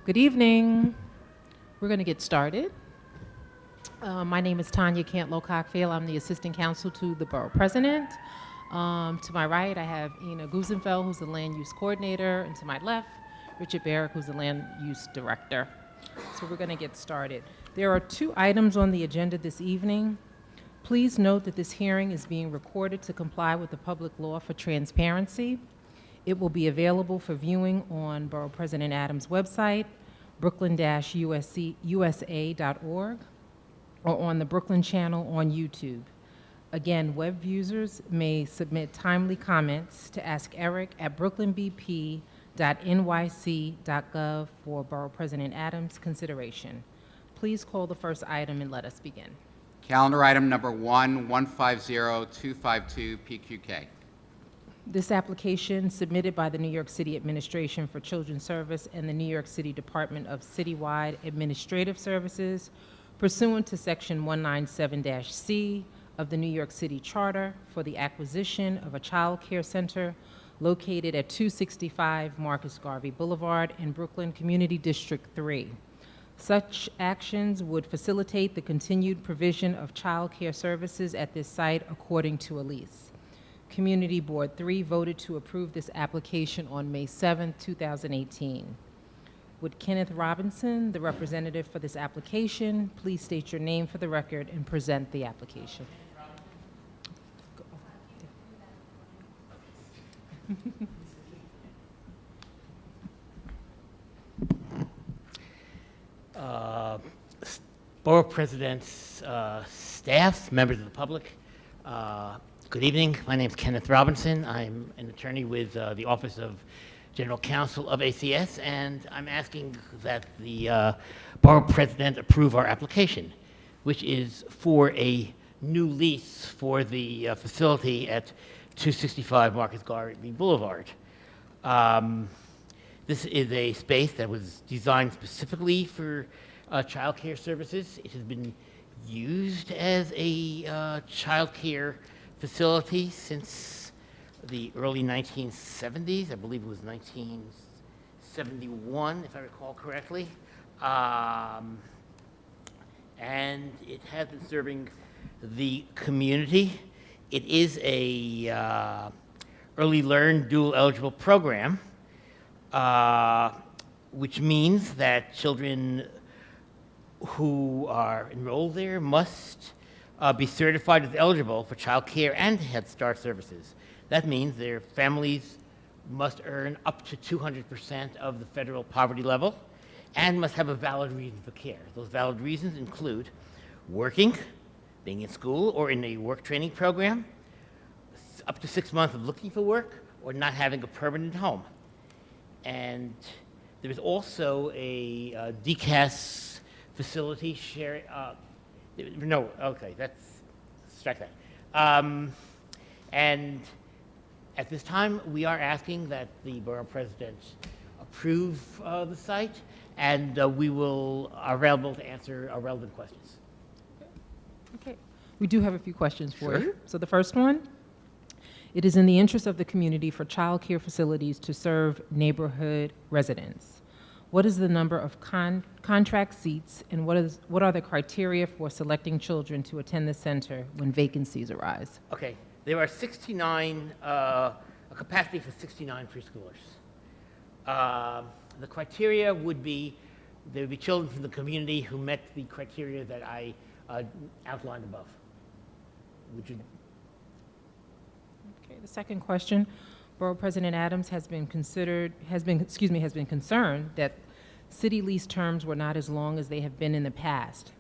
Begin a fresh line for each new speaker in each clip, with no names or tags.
Good evening. We're going to get started. My name is Tanya Cantlow-Cockfield. I'm the Assistant Counsel to the Borough President. To my right, I have Ina Gusenfeld, who's the Land Use Coordinator, and to my left, Richard Barrick, who's the Land Use Director. So we're going to get started. There are 2 items on the agenda this evening. Please note that this hearing is being recorded to comply with the public law for transparency. It will be available for viewing on Borough President Adams' website, brooklyn-usa.org, or on the Brooklyn channel on YouTube. Again, web users may submit timely comments to Ask Eric at brooklynbp.nyc.gov for Borough President Adams' consideration. Please call the first item and let us begin.
Calendar item number 1150252 PQK.
This application, submitted by the New York City Administration for Children's Service and the New York City Department of Citywide Administrative Services, pursuant to Section 197-C of the New York City Charter, for the acquisition of a child care center located at 265 Marcus Garvey Boulevard in Brooklyn Community District 3. Such actions would facilitate the continued provision of child care services at this site according to a lease. Community Board 3 voted to approve this application on May 7, 2018. Would Kenneth Robinson, the representative for this application, please state your name for the record and present the application?
Borough Presidents, staff, members of the public, good evening. My name is Kenneth Robinson. I'm an attorney with the Office of General Counsel of ACS, and I'm asking that the Borough President approve our application, which is for a new lease for the facility at 265 Marcus Garvey Boulevard. This is a space that was designed specifically for child care services. It has been used as a child care facility since the early 1970s. I believe it was 1971, if I recall correctly. And it has been serving the community. It is a early learn dual eligible program, which means that children who are enrolled there must be certified as eligible for child care and Head Start services. That means their families must earn up to 200% of the federal poverty level and must have a valid reason for care. Those valid reasons include working, being in school or in a work training program, up to 6 months of looking for work, or not having a permanent home. And there is also a DCAS facility sharing. No, okay, strike that. And at this time, we are asking that the Borough President approve the site, and we are available to answer relevant questions.
Okay. We do have a few questions for
Sure.
you. So the first one, it is in the interest of the community for child care facilities to serve neighborhood residents. What is the number of contract seats, and what are the criteria for selecting children to attend the center when vacancies arise?
Okay, there are 69, a capacity for 69 preschoolers. The criteria would be, there would be children from the community who met the criteria that I outlined above.
Okay, the second question. Borough President Adams has been concerned that city lease terms were not as long as they have been in the past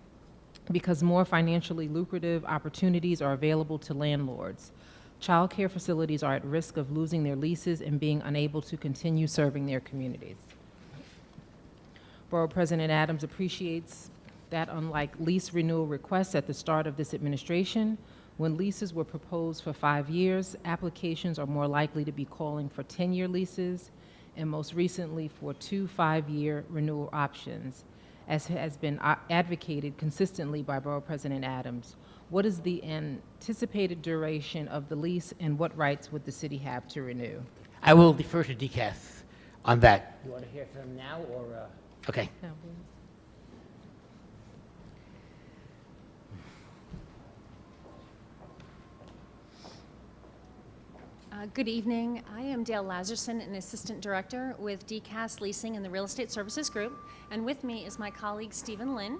because more financially lucrative opportunities are available to landlords. Child care facilities are at risk of losing their leases and being unable to continue serving their communities. Borough President Adams appreciates that unlike lease renewal requests at the start of this administration, when leases were proposed for 5 years, applications are more likely to be calling for 10-year leases, and most recently for 2 5-year renewal options, as has been advocated consistently by Borough President Adams. What is the anticipated duration of the lease, and what rights would the city have to renew?
I will defer to DCAS on that. You want to hear from them now, or? Okay.
No, please.
Good evening. I am Dale Lazarson, an Assistant Director with DCAS Leasing and the Real Estate Services Group. And with me is my colleague, Stephen Lynn.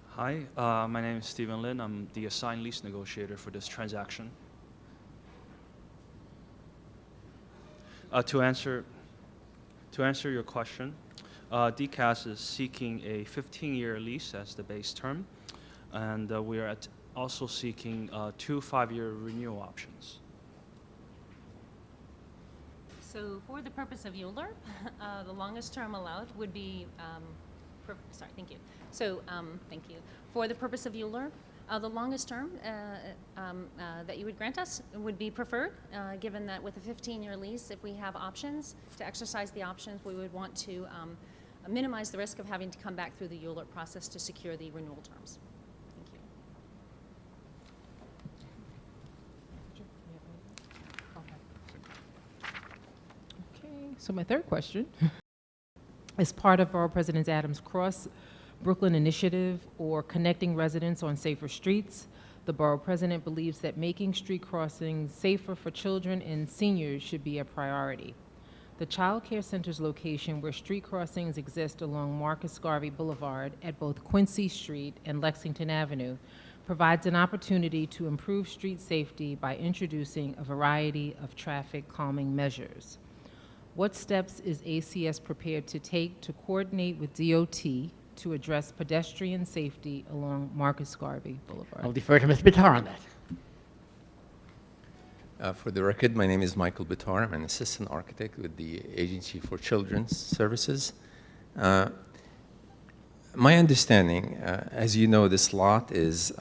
Hi, my name is Stephen Lin. I'm the assigned lease negotiator for this transaction. To answer your question, DCAS is seeking a 15-year lease as the base term, and we are also seeking 2 5-year renewal options.
So for the purpose of ULURP, the longest term allowed would be, sorry, thank you. So, thank you. For the purpose of ULURP, the longest term that you would grant us would be preferred, given that with a 15-year lease, if we have options, to exercise the options, we would want to minimize the risk of having to come back through the ULURP process to secure the renewal terms. Thank you.
Okay, so my third question. As part of Borough President Adams' Cross Brooklyn Initiative, or Connecting Residents on Safer Streets, the Borough President believes that making street crossings safer for children and seniors should be a priority. The Child Care Center's location, where street crossings exist along Marcus Garvey Boulevard at both Quincy Street and Lexington Avenue, provides an opportunity to improve street safety by introducing a variety of traffic calming measures. What steps is ACS prepared to take to coordinate with DOT to address pedestrian safety along Marcus Garvey Boulevard?
I'll defer to Mr. Bitar on that.
For the record, my name is Michael Bitar. I'm an assistant architect with the Agency for Children's Services. My understanding, as you know, this lot is,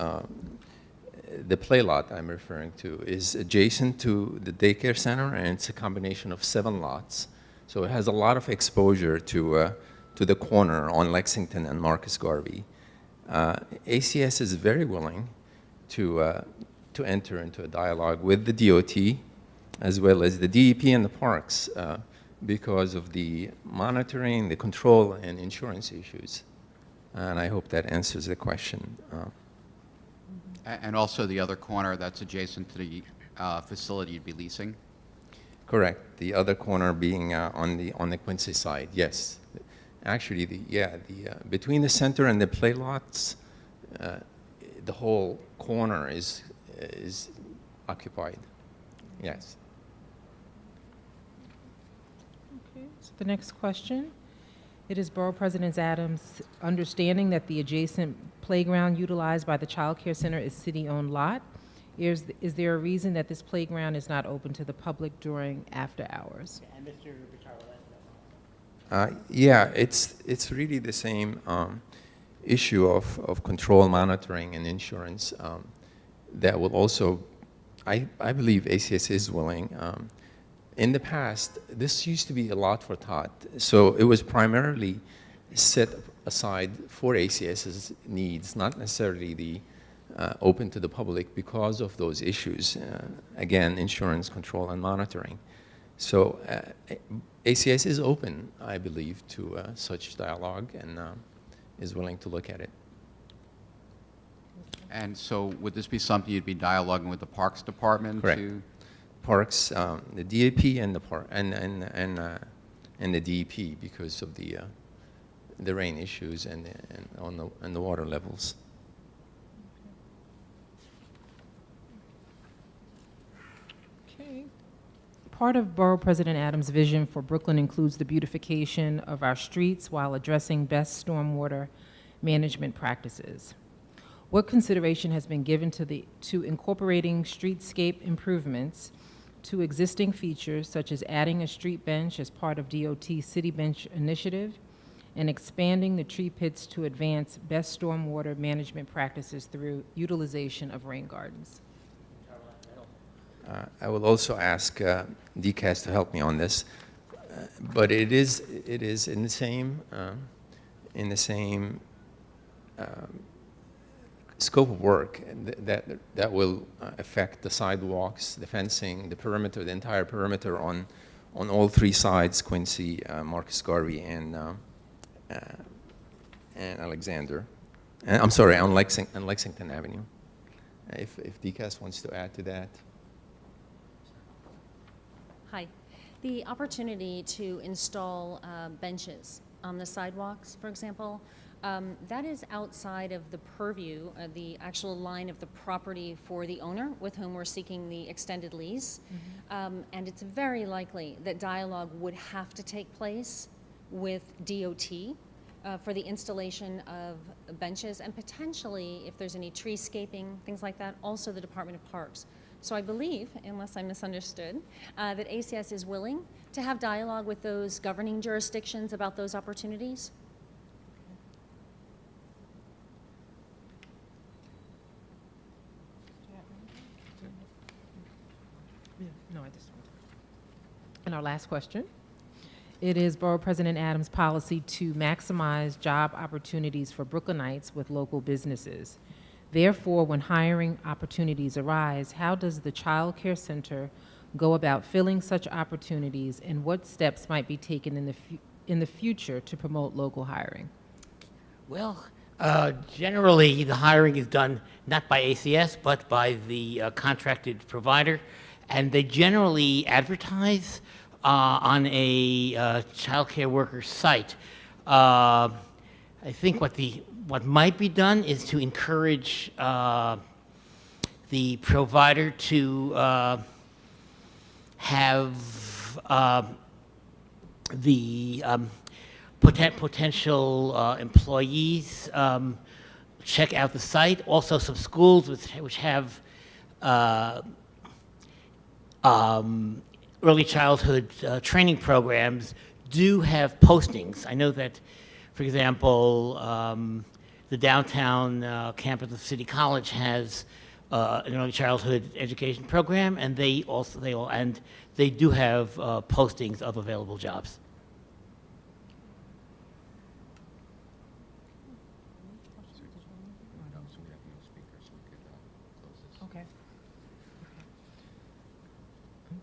the play lot I'm referring to, is adjacent to the daycare center, and it's a combination of 7 lots. So it has a lot of exposure to the corner on Lexington and Marcus Garvey. ACS is very willing to enter into a dialogue with the DOT, as well as the DEP and the parks, because of the monitoring, the control, and insurance issues. And I hope that answers the question.
And also the other corner that's adjacent to the facility you'd be leasing?
Correct. The other corner being on the Quincy side, yes. Actually, between the center and the play lots, the whole corner is occupied. Yes.
Okay, so the next question. It is Borough President Adams' understanding that the adjacent playground utilized by the Child Care Center is city-owned lot. Is there a reason that this playground is not open to the public during after hours?
And Mr. Bitar will answer that.
Yeah, it's really the same issue of control, monitoring, and insurance that will also, I believe ACS is willing. In the past, this used to be a lot for Todd, so it was primarily set aside for ACS's needs, not necessarily the open to the public because of those issues. Again, insurance, control, and monitoring. So ACS is open, I believe, to such dialogue and is willing to look at it.
And so would this be something you'd be dialoguing with the Parks Department?
Correct.
To
Parks, the DAP and the and the DEP because of the rain issues and the water levels.
Okay. Part of Borough President Adams' vision for Brooklyn includes the beautification of our streets while addressing best stormwater management practices. What consideration has been given to incorporating streetscape improvements to existing features, such as adding a street bench as part of DOT's City Bench initiative, and expanding the tree pits to advance best stormwater management practices through utilization of rain gardens?
I will also ask DCAS to help me on this, but it is in the same scope of work that will affect the sidewalks, the fencing, the perimeter, the entire perimeter on on all three sides, Quincy, Marcus Garvey, and Alexander. I'm sorry, on Lexington Avenue. If DCAS wants to add to that.
Hi. The opportunity to install benches on the sidewalks, for example, that is outside of the purview, the actual line of the property for the owner with whom we're seeking the extended lease. And it's very likely that dialogue would have to take place with DOT for the installation of benches, and potentially, if there's any treescaping, things like that, also the Department of Parks. So I believe, unless I misunderstood, that ACS is willing to have dialogue with those governing jurisdictions about those opportunities.
No, I just. And our last question. It is Borough President Adams' policy to maximize job opportunities for Brooklynites with local businesses. Therefore, when hiring opportunities arise, how does the Child Care Center go about filling such opportunities, and what steps might be taken in the future to promote local hiring?
Well, generally, the hiring is done not by ACS, but by the contracted provider, and they generally advertise on a child care worker site. I think what might be done is to encourage the provider to have the potential employees check out the site. Also, some schools which have early childhood training programs do have postings. I know that, for example, the downtown campus of City College has an early childhood education program, and they do have postings of available jobs.
Okay.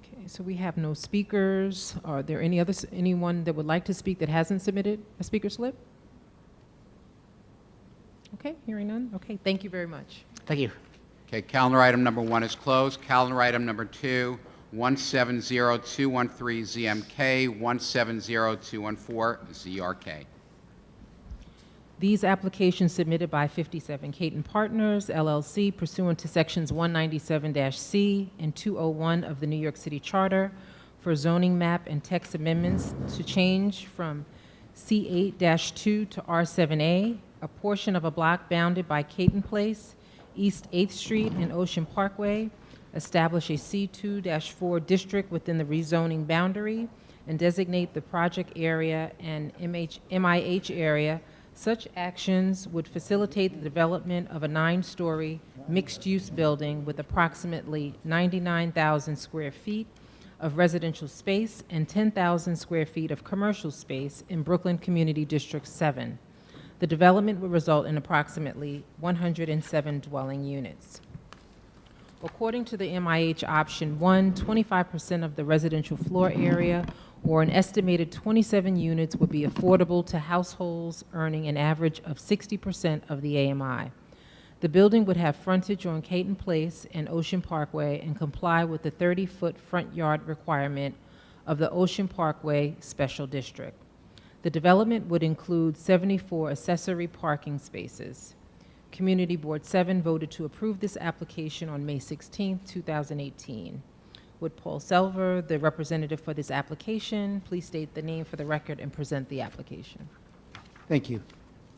Okay, so we have no speakers. Are there anyone that would like to speak that hasn't submitted a speaker slip? Okay, hearing none. Okay, thank you very much.
Thank you.
Okay, calendar item number 1 is closed. Calendar item number 2, 170213 ZMK, 170214 ZRK.
These applications submitted by 57 Caton Partners, LLC, pursuant to Sections 197-C and 201 of the New York City Charter for zoning map and text amendments to change from C8-2 to R7A, a portion of a block bounded by Caton Place, East 8th Street, and Ocean Parkway, establish a C2-4 district within the rezoning boundary, and designate the project area and MIH area. Such actions would facilitate the development of a 9-story mixed-use building with approximately 99,000 square feet of residential space and 10,000 square feet of commercial space in Brooklyn Community District 7. The development would result in approximately 107 dwelling units. According to the MIH Option 1, 25% of the residential floor area, or an estimated 27 units, would be affordable to households earning an average of 60% of the AMI. The building would have frontage on Caton Place and Ocean Parkway and comply with the 30-foot front yard requirement of the Ocean Parkway Special District. The development would include 74 accessory parking spaces. Community Board 7 voted to approve this application on May 16, 2018. Would Paul Selver, the representative for this application, please state the name for the record and present the application?
Thank you.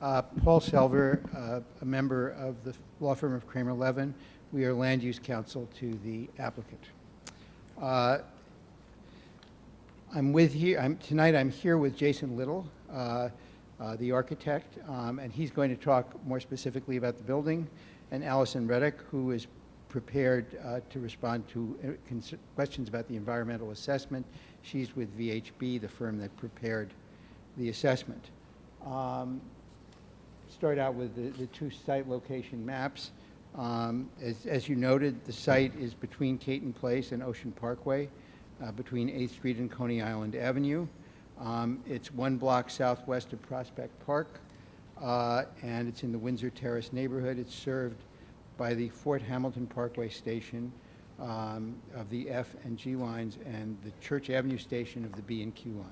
Paul Selver, a member of the law firm of Kramer Levin. We are land use counsel to the applicant. Tonight I'm here with Jason Little, the architect, and he's going to talk more specifically about the building, and Allison Reddick, who is prepared to respond to questions about the environmental assessment. She's with VHB, the firm that prepared the assessment. Start out with the two site location maps. As you noted, the site is between Caton Place and Ocean Parkway. between 8th Street and Coney Island Avenue. It's 1 block southwest of Prospect Park, and it's in the Windsor Terrace neighborhood. It's served by the Fort Hamilton Parkway station of the F and G lines and the Church Avenue station of the B and Q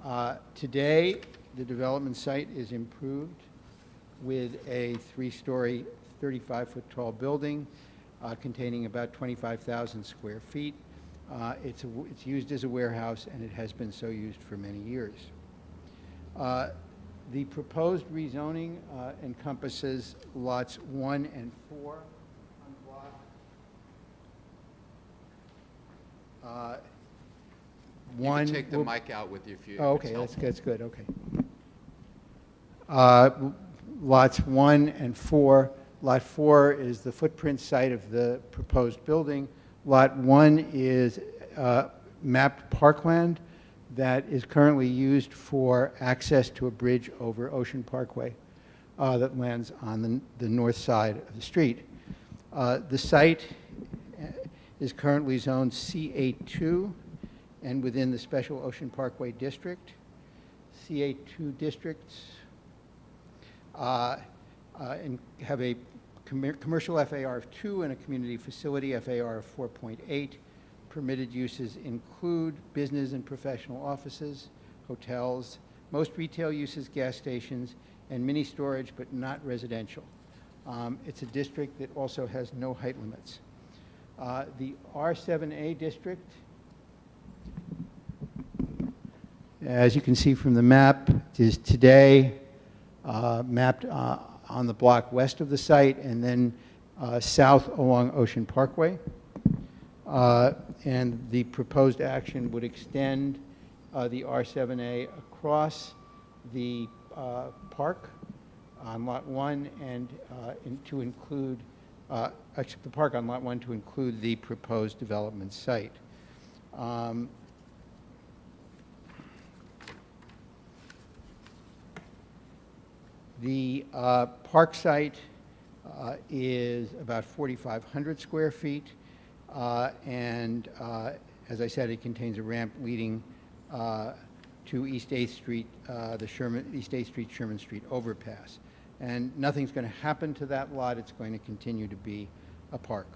lines. Today, the development site is improved with a 3-story, 35-foot tall building containing about 25,000 square feet. It's used as a warehouse, and it has been so used for many years. The proposed rezoning encompasses lots 1 and 4 on block.
You can take the mic out with you if you.
Oh,
if it's
okay,
helpful.
that's good, okay. Lots 1 and 4. Lot 4 is the footprint site of the proposed building. Lot 1 is mapped parkland that is currently used for access to a bridge over Ocean Parkway that lands on the north side of the street. The site is currently zoned C82 and within the Special Ocean Parkway District. C82 districts and have a commercial FAR of 2 and a community facility FAR of 4.8. Permitted uses include business and professional offices, hotels, most retail uses, gas stations, and mini storage, but not residential. It's a district that also has no height limits. The R7A district, as you can see from the map, is today mapped on the block west of the site and then south along Ocean Parkway. And the proposed action would extend the R7A across the park on Lot 1 and to include, actually the park on Lot 1 to include the proposed development site. The park site is about 4,500 square feet, and as I said, it contains a ramp leading to East 8th Street, East 8th Street, Sherman Street overpass. And nothing's going to happen to that lot. It's going to continue to be a park.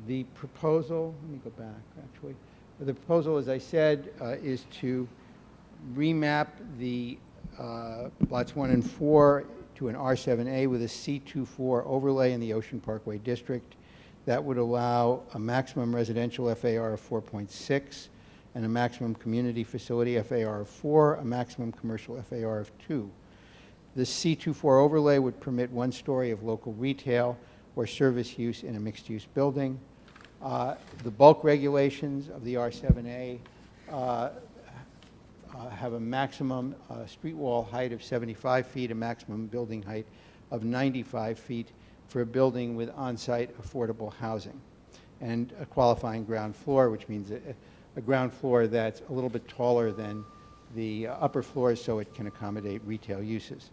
The proposal, let me go back, actually. The proposal, as I said, is to remap the lots 1 and 4 to an R7A with a C24 overlay in the Ocean Parkway District. That would allow a maximum residential FAR of 4.6 and a maximum community facility FAR of 4, a maximum commercial FAR of 2. The C24 overlay would permit 1 story of local retail or service use in a mixed-use building. The bulk regulations of the R7A have a maximum street wall height of 75 feet, a maximum building height of 95 feet for a building with on-site affordable housing, and a qualifying ground floor, which means a ground floor that's a little bit taller than the upper floors so it can accommodate retail uses.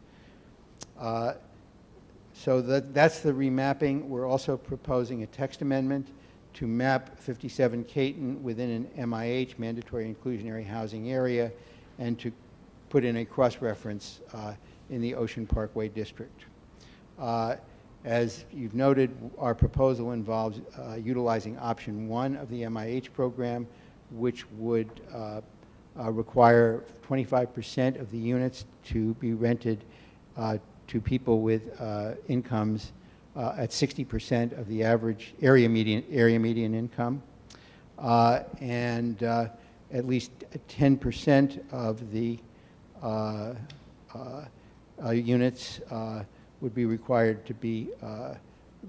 So that's the remapping. We're also proposing a text amendment to map 57 Caton within an MIH, mandatory inclusionary housing area, and to put in a cross-reference in the Ocean Parkway District. As you've noted, our proposal involves utilizing option 1 of the MIH program, which would require 25% of the units to be rented to people with incomes at 60% of the average area median income, and at least 10% of the units would be required to be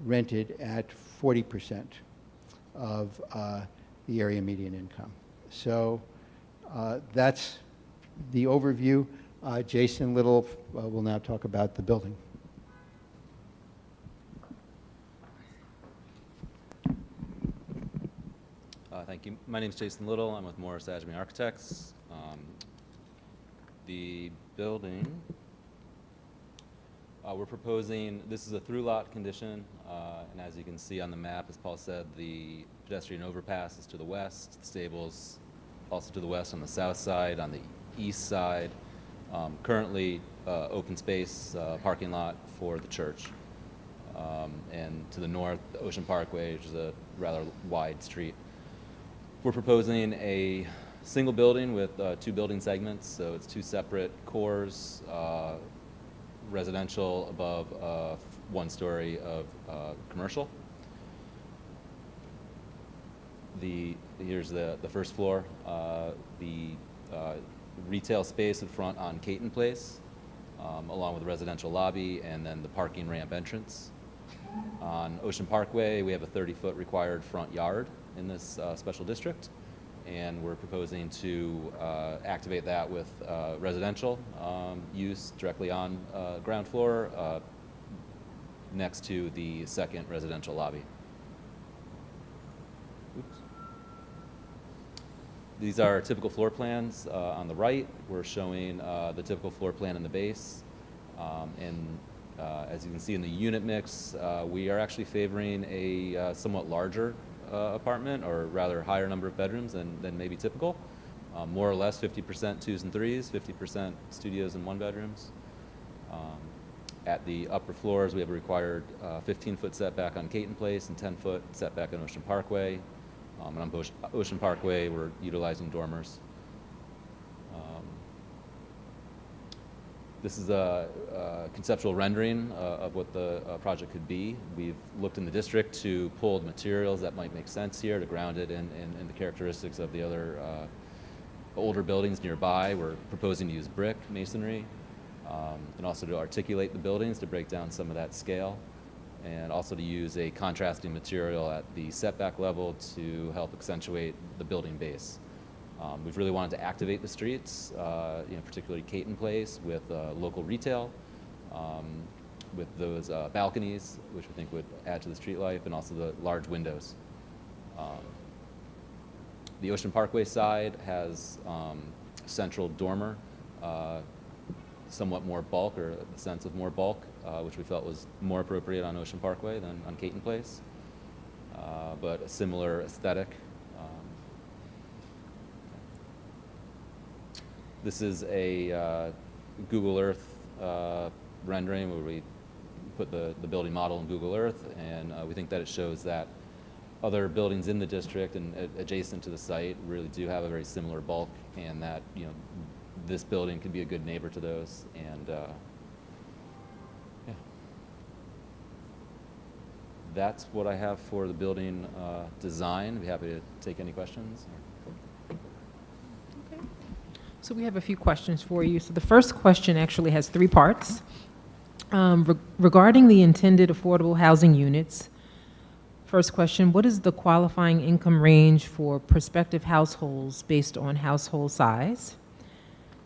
rented at 40% of the area median income. So that's the overview. Jason Little will now talk about the building.
Thank you. My name is Jason Little. I'm with Morris Adjemi Architects. The building We're proposing, this is a through lot condition, and as you can see on the map, as Paul said, the pedestrian overpass is to the west, the stables also to the west on the south side, on the east side. Currently, open space parking lot for the church. And to the north, the Ocean Parkway, which is a rather wide street. We're proposing a single building with 2 building segments, so it's 2 separate cores, residential above 1 story of commercial. Here's the first floor. The retail space in front on Caton Place, along with the residential lobby, and then the parking ramp entrance. On Ocean Parkway, we have a 30-foot required front yard in this special district, and we're proposing to activate that with residential use directly on ground floor next to the second residential lobby. Oops. These are typical floor plans. On the right, we're showing the typical floor plan in the base. As you can see in the unit mix, we are actually favoring a somewhat larger apartment, or rather higher number of bedrooms than maybe typical. More or less 50% 2s and 3s, 50% studios and 1 bedrooms. At the upper floors, we have a required 15-foot setback on Caton Place and 10-foot setback on Ocean Parkway. And on Ocean Parkway, we're utilizing dormers. This is a conceptual rendering of what the project could be. We've looked in the district to pull materials that might make sense here, to ground it in the characteristics of the other older buildings nearby. We're proposing to use brick masonry, and also to articulate the buildings to break down some of that scale, and also to use a contrasting material at the setback level to help accentuate the building base. We've really wanted to activate the streets, particularly Caton Place, with local retail, with those balconies, which we think would add to the street life, and also the large windows. The Ocean Parkway side has central dormer, somewhat more bulk, or the sense of more bulk, which we felt was more appropriate on Ocean Parkway than on Caton Place, but a similar aesthetic. This is a Google Earth rendering where we put the building model in Google Earth, and we think that it shows that other buildings in the district and adjacent to the site really do have a very similar bulk, and that this building could be a good neighbor to those. And yeah, that's what I have for the building design. I'd be happy to take any questions.
So we have a few questions for you. So the first question actually has 3 parts. Regarding the intended affordable housing units, first question, what is the qualifying income range for prospective households based on household size?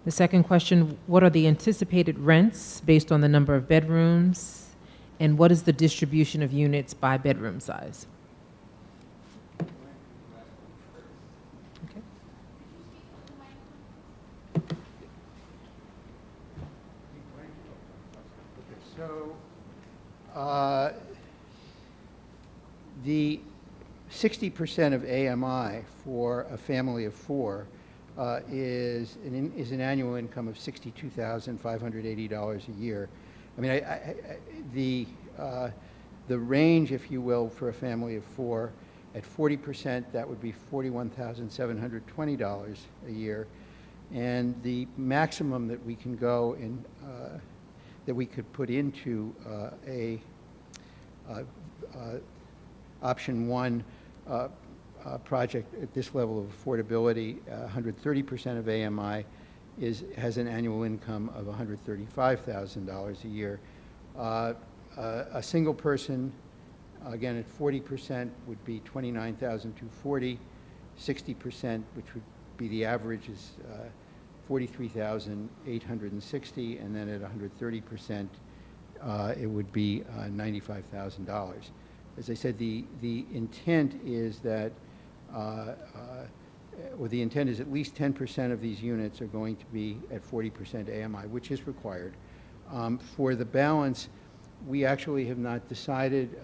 The second question, what are the anticipated rents based on the number of bedrooms? And what is the distribution of units by bedroom size? Okay.
So, the 60% of AMI for a family of 4 is an annual income of $62,580 a year. I mean, the range, if you will, for a family of 4, at 40%, that would be $41,720 a year. And the maximum that we can go in, that we could put into option 1 project at this level of affordability, 130% of AMI has an annual income of $135,000 a year. A single person, again at 40%, would be $29,240. 60%, which would be the average, is $43,860, and then at 130%, it would be $95,000. As I said, the intent is that, or the intent is at least 10% of these units are going to be at 40% AMI, which is required. For the balance, we actually have not decided.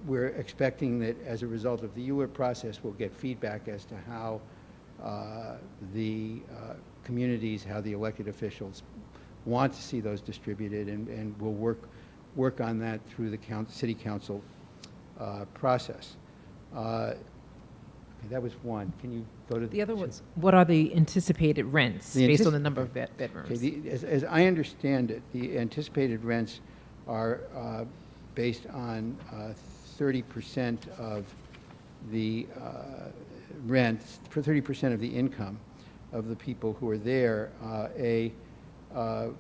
We're expecting that as a result of the ULURP process, we'll get feedback as to how the communities, how the elected officials want to see those distributed, and we'll work on that through the city council process. Okay, that was one. Can you go to
The other was, what are the anticipated rents based on the number of bedrooms?
Okay, as I understand it, the anticipated rents are based on 30% of the rents, for 30% of the income of the people who are there. I'll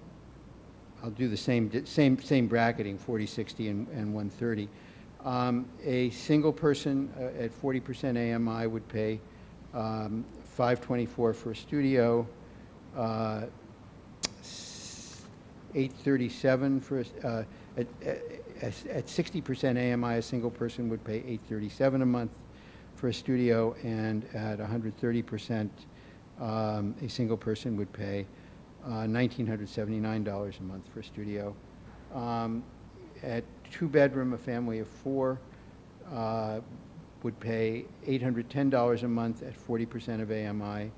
do the same bracketing, 40, 60, and 130. A single person at 40% AMI would pay $524 for a studio, $837 for at 60% AMI, a single person would pay $837 a month for a studio, and at 130%, a single person would pay $1,979 a month for a studio. At 2-bedroom, a family of 4 would pay $810 a month at 40% of AMI,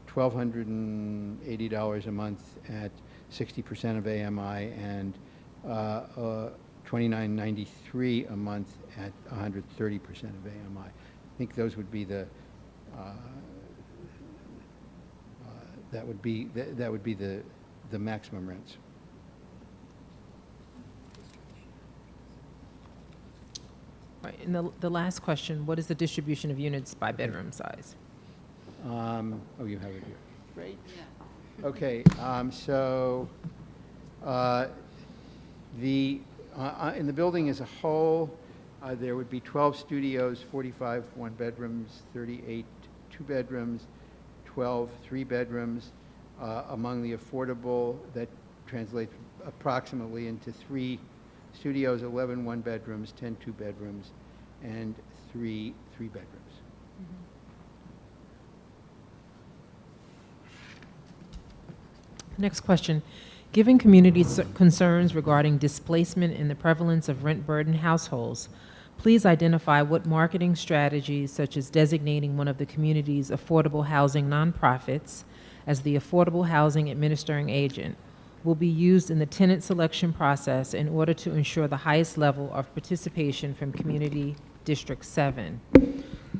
$1,280 a month at 60% of AMI, and $29.93 a month at 130% of AMI. I think those would be the that would be the maximum rents.
Right, and the last question, what is the distribution of units by bedroom size?
Oh, you have it here. Great. Yeah. Okay, so in the building as a whole, there would be 12 studios, 45 1-bedrooms, 38 2-bedrooms, 12 3-bedrooms. Among the affordable, that translates approximately into 3 studios, 11 1-bedrooms, 10 2-bedrooms, and 3 3-bedrooms.
Next question. Given community concerns regarding displacement and the prevalence of rent-burdened households, please identify what marketing strategies, such as designating one of the community's affordable housing nonprofits as the affordable housing administering agent, will be used in the tenant selection process in order to ensure the highest level of participation from Community District 7.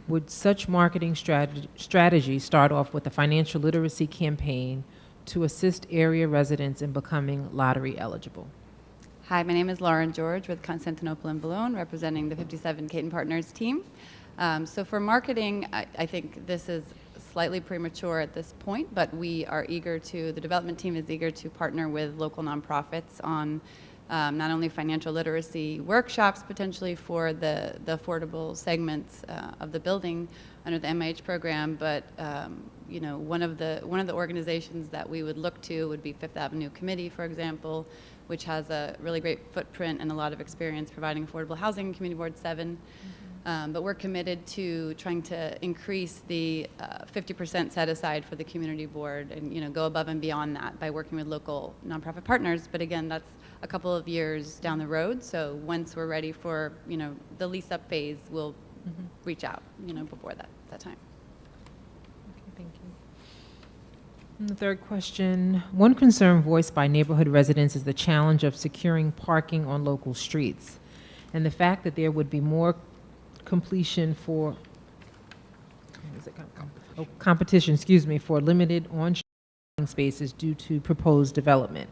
Would such marketing strategy start off with a financial literacy campaign to assist area residents in becoming lottery eligible?
Hi, my name is Lauren George with Constantinople and Boulogne, representing the 57 Caton Partners team. So for marketing, I think this is slightly premature at this point, but we are eager to, the development team is eager to partner with local nonprofits on not only financial literacy workshops potentially for the affordable segments of the building under the MIH program, but you know, one of the organizations that we would look to would be Fifth Avenue Committee, for example, which has a really great footprint and a lot of experience providing affordable housing in Community Board 7. But we're committed to trying to increase the 50% set aside for the community board, and go above and beyond that by working with local nonprofit partners. But again, that's a couple of years down the road. So once we're ready for the lease up phase, we'll reach out before that time.
Okay, thank you. And the third question, one concern voiced by neighborhood residents is the challenge of securing parking on local streets, and the fact that there would be more competition for limited on-street parking spaces due to proposed development.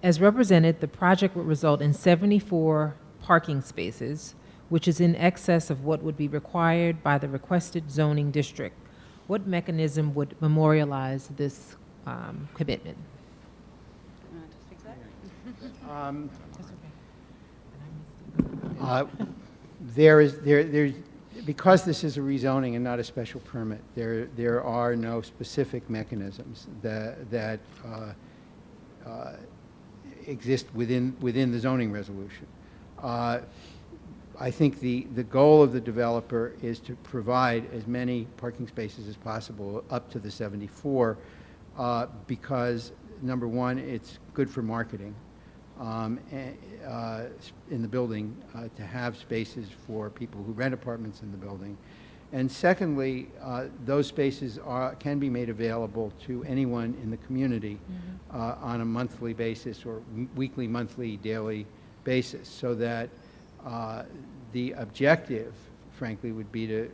As represented, the project would result in 74 parking spaces, which is in excess of what would be required by the requested zoning district. What mechanism would memorialize this commitment?
You want to speak to that?
There's because this is a rezoning and not a special permit, there are no specific mechanisms that exist within the zoning resolution. I think the goal of the developer is to provide as many parking spaces as possible, up to the 74, because, number one, it's good for marketing in the building to have spaces for people who rent apartments in the building. And secondly, those spaces can be made available to anyone in the community on a monthly basis or weekly, monthly, daily basis, so that the objective, frankly, would be to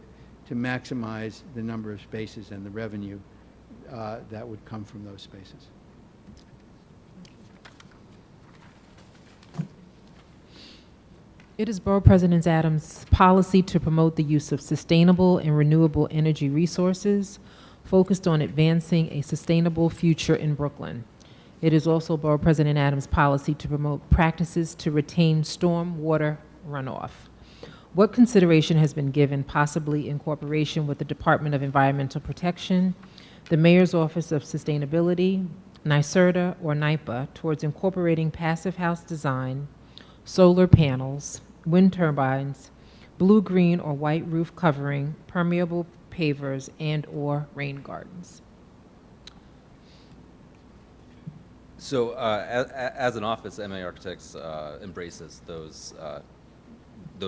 maximize the number of spaces and the revenue that would come from those spaces.
It is Borough President Adams' policy to promote the use of sustainable and renewable energy resources focused on advancing a sustainable future in Brooklyn. It is also Borough President Adams' policy to promote practices to retain storm water runoff. What consideration has been given, possibly in cooperation with the Department of Environmental Protection, the Mayor's Office of Sustainability, NYSERDA, or NYPA, towards incorporating passive house design, solar panels, wind turbines, blue, green, or white roof covering, permeable pavers, and/or rain gardens?
So as an office, MA Architects embraces those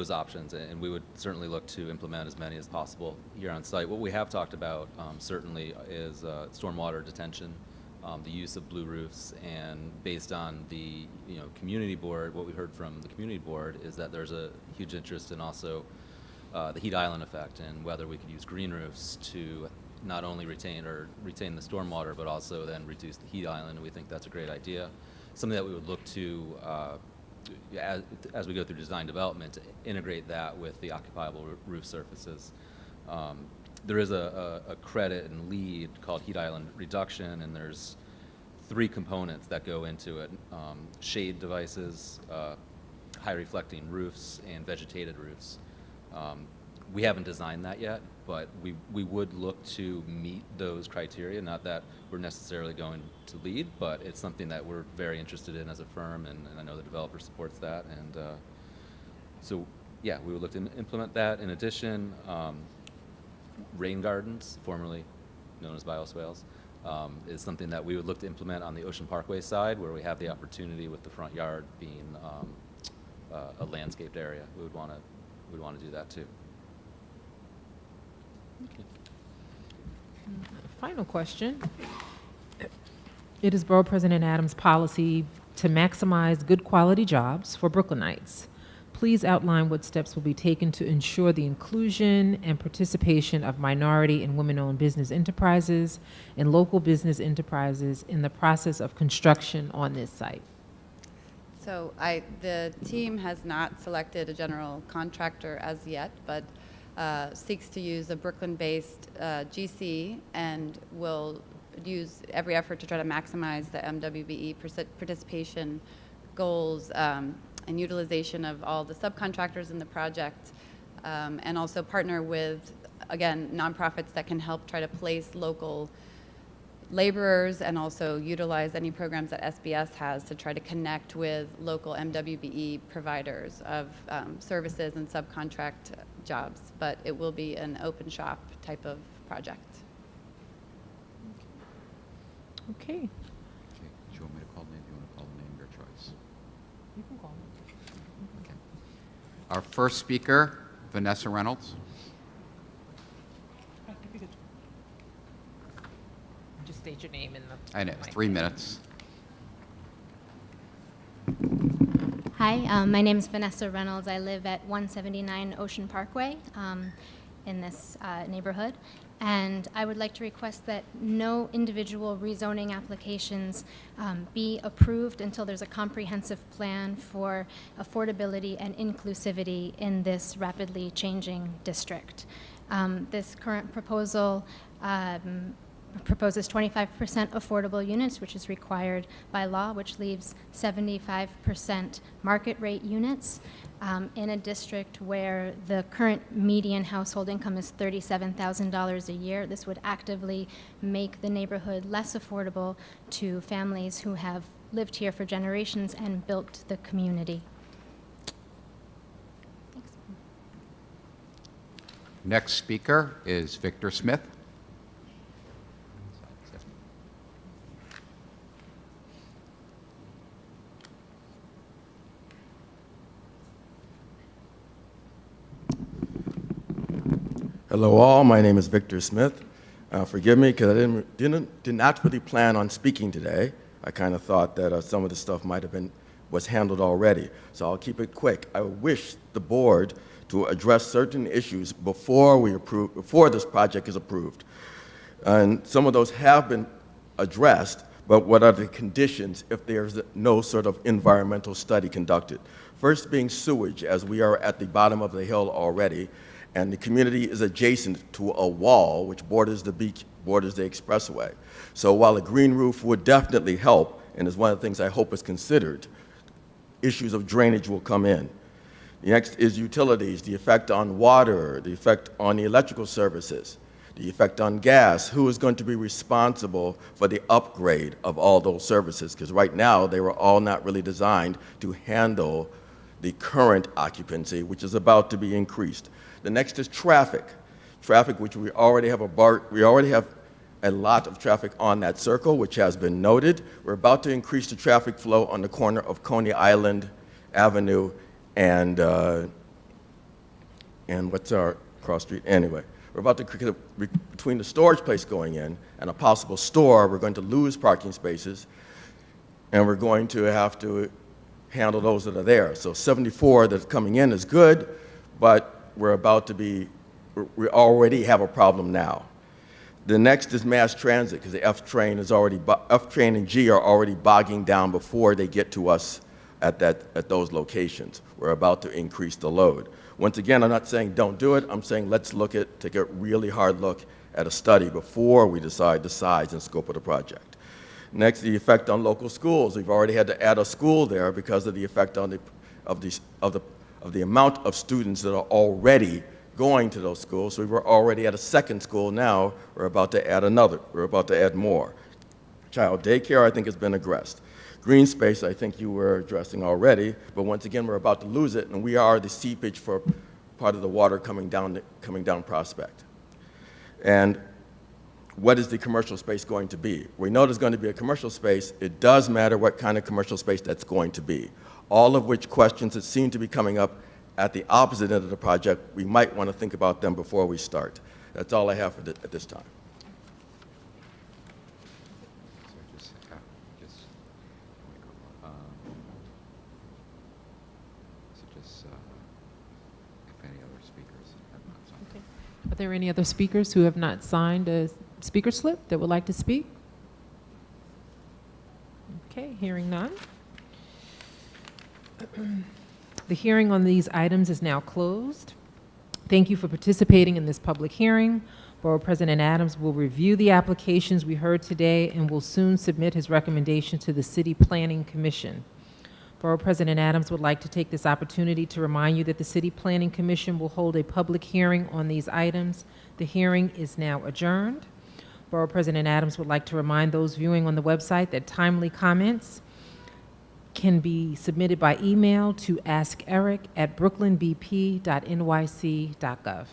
options, and we would certainly look to implement as many as possible here on site. What we have talked about certainly is stormwater detention, the use of blue roofs, and based on the community board, what we heard from the community board is that there's a huge interest in also the heat island effect and whether we could use green roofs to not only retain the stormwater, but also then reduce the heat island. And we think that's a great idea, something that we would look to as we go through design development to integrate that with the occupiable roof surfaces. There is a credit and lead called heat island reduction, and there's 3 components that go into it: shade devices, high reflecting roofs, and vegetated roofs. We haven't designed that yet, but we would look to meet those criteria. Not that we're necessarily going to lead, but it's something that we're very interested in as a firm, and I know the developer supports that. And so, yeah, we would look to implement that. In addition, rain gardens, formerly known as bioswales, is something that we would look to implement on the Ocean Parkway side, where we have the opportunity with the front yard being a landscaped area. We would want to do that too.
Okay. Final question. It is Borough President Adams' policy to maximize good quality jobs for Brooklynites. Please outline what steps will be taken to ensure the inclusion and participation of minority and women-owned business enterprises and local business enterprises in the process of construction on this site.
So the team has not selected a general contractor as yet, but seeks to use a Brooklyn-based GC and will use every effort to try to maximize the MWBE participation goals and utilization of all the subcontractors in the project, and also partner with, again, nonprofits that can help try to place local laborers and also utilize any programs that SBS has to try to connect with local MWBE providers of services and subcontract jobs. But it will be an open shop type of project.
Okay.
Okay. Do you want me to call the name? Do you want to call the name? Your choice.
You can call me.
Okay. Our first speaker, Vanessa Reynolds.
Just state your name and the
I know,
mic.
3 minutes.
Hi, my name is Vanessa Reynolds. I live at 179 Ocean Parkway in this neighborhood. And I would like to request that no individual rezoning applications be approved until there's a comprehensive plan for affordability and inclusivity in this rapidly changing district. This current proposal proposes 25% affordable units, which is required by law, which leaves 75% market rate units in a district where the current median household income is $37,000 a year. This would actively make the neighborhood less affordable to families who have lived here for generations and built the community. Thanks.
Next speaker is Victor Smith.
Hello all, my name is Victor Smith. Forgive me because I did not really plan on speaking today. I kind of thought that some of the stuff was handled already, so I'll keep it quick. I wish the board to address certain issues before this project is approved. And some of those have been addressed, but what are the conditions if there's no sort of environmental study conducted? First being sewage, as we are at the bottom of the hill already, and the community is adjacent to a wall which borders the beach, borders the expressway. So while a green roof would definitely help, and is one of the things I hope is considered, issues of drainage will come in. The next is utilities, the effect on water, the effect on the electrical services, the effect on gas. Who is going to be responsible for the upgrade of all those services? Because right now, they were all not really designed to handle the current occupancy, which is about to be increased. The next is traffic. Traffic, which we already have a lot of traffic on that circle, which has been noted. We're about to increase the traffic flow on the corner of Coney Island Avenue and what's our cross street? Anyway, we're about to, between the storage place going in and a possible store, we're going to lose parking spaces, and we're going to have to handle those that are there. So 74 that's coming in is good, but we already have a problem now. The next is mass transit, because the F train and G are already bogging down before they get to us at those locations. We're about to increase the load. Once again, I'm not saying don't do it. I'm saying let's take a really hard look at a study before we decide the size and scope of the project. Next, the effect on local schools. We've already had to add a school there because of the effect on the amount of students that are already going to those schools. So we were already at a second school now. We're about to add another. We're about to add more. Child daycare, I think, has been addressed. Green space, I think you were addressing already, but once again, we're about to lose it, and we are the seepage for part of the water coming down Prospect. And what is the commercial space going to be? We know there's going to be a commercial space. It does matter what kind of commercial space that's going to be. All of which questions that seem to be coming up at the opposite end of the project, we might want to think about them before we start. That's all I have at this time.
If any other speakers have not signed.
Okay. Are there any other speakers who have not signed a speaker slip that would like to speak? Okay, hearing none. The hearing on these items is now closed. Thank you for participating in this public hearing. Borough President Adams will review the applications we heard today and will soon submit his recommendation to the City Planning Commission. Borough President Adams would like to take this opportunity to remind you that the City Planning Commission will hold a public hearing on these items. The hearing is now adjourned. Borough President Adams would like to remind those viewing on the website that timely comments can be submitted by email to askeric@brooklynbp.nyc.gov.